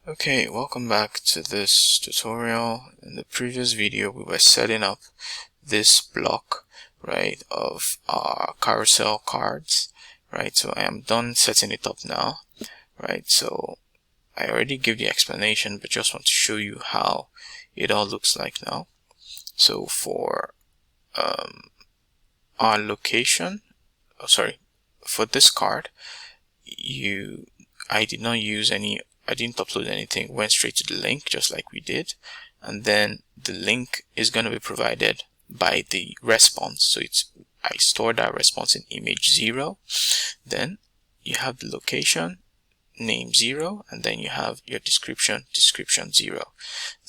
Okay, welcome back to this tutorial. In the previous video, we were setting up this block, right, of our carousel cards, right? So I am done setting it up now, right? So I already gave the explanation, but just want to show you how it all looks like now. So for our location, for this card, I didn't upload anything, went straight to the link just like we did, and then the link is going to be provided by the response. So I store that response in image 0, then you have the location, name 0, and then you have your description 0.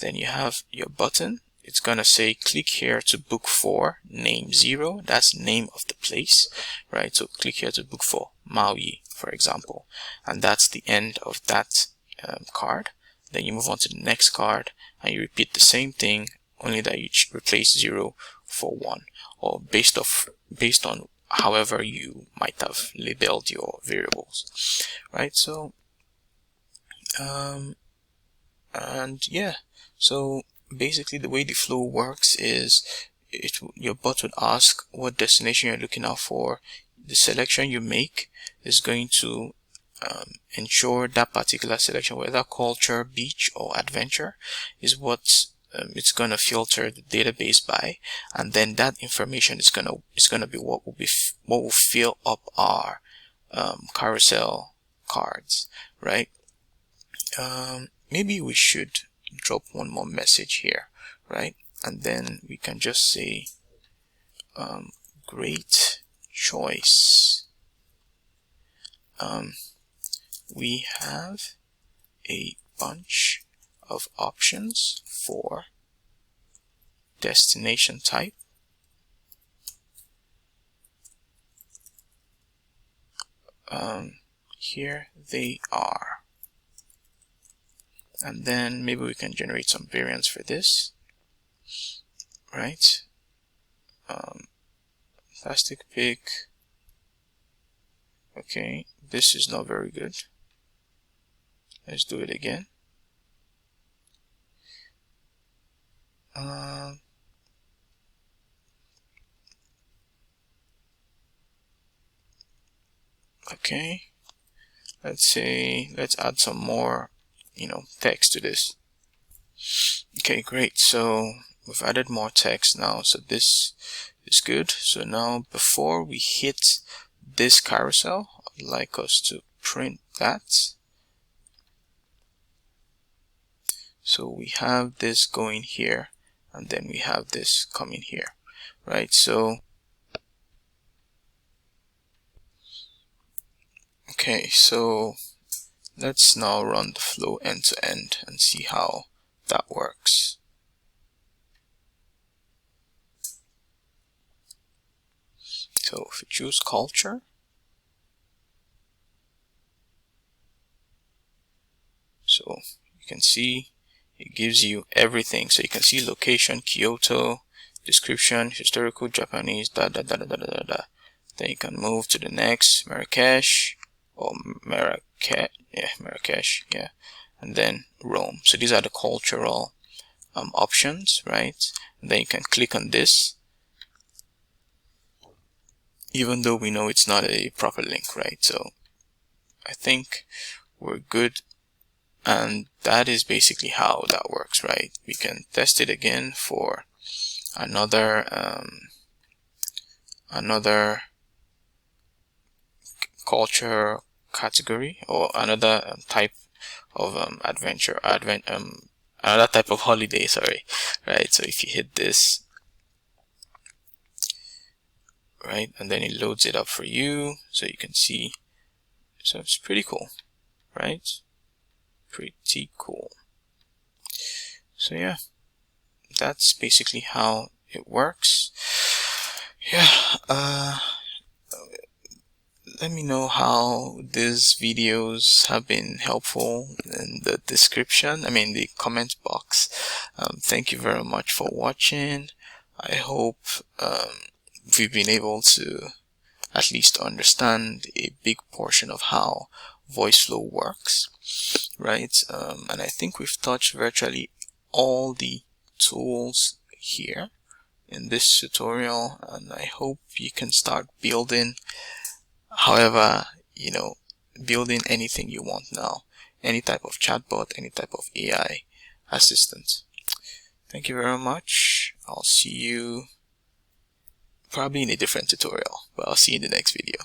Then you have your button. It's gonna say click here to book for name 0. That's name of the place, right? So click here to book for Maui, for example, and that's the end of that card. Then you move on to the next card and you repeat the same thing, only that you replace 0 for 1, or based on however you might have labeled your variables, right? So and yeah, so basically the way the flow works is your bot would ask what destination you're looking out for. The selection you make is going to ensure that particular selection, whether culture, beach, or adventure, is what it's gonna filter the database by, and then that information is gonna be what will fill up our carousel cards, right? Maybe we should drop one more message here, right? And then we can just say great choice. We have a bunch of options for destination type. Here they are. And then maybe we can generate some variants for this, right? Plastic pick. Okay, this is not very good. Let's do it again. Okay, let's add some more text to this. Okay, great. So we've added more text now, so this is good. So now before we hit this carousel, I'd like us to print that. So we have this going here, and then we have this coming here, right? So okay, so let's now run the flow end to end and see how that works. So if we choose culture, so you can see it gives you everything. So you can see location, Kyoto, description, historical Japanese, Then you can move to the next, Marrakesh, or Marrakesh, yeah, and then Rome. So these are the cultural options, right? And then you can click on this, even though we know it's not a proper link, right? So I think we're good, and that is basically how that works, right? We can test it again for another culture category, or another type of another type of holiday, sorry, right? So if you hit this, right, and then it loads it up for you, so you can see. So it's pretty cool, right? Pretty cool. So yeah, that's basically how it works. Yeah, let me know how these videos have been helpful in the description, the comment box. Thank you very much for watching. I hope we've been able to at least understand a big portion of how Voiceflow works, right? And I think we've touched virtually all the tools here in this tutorial, and I hope you can start building, however, building anything you want now, any type of chatbot, any type of AI assistant. Thank you very much. I'll see you probably in a different tutorial, but I'll see you in the next video.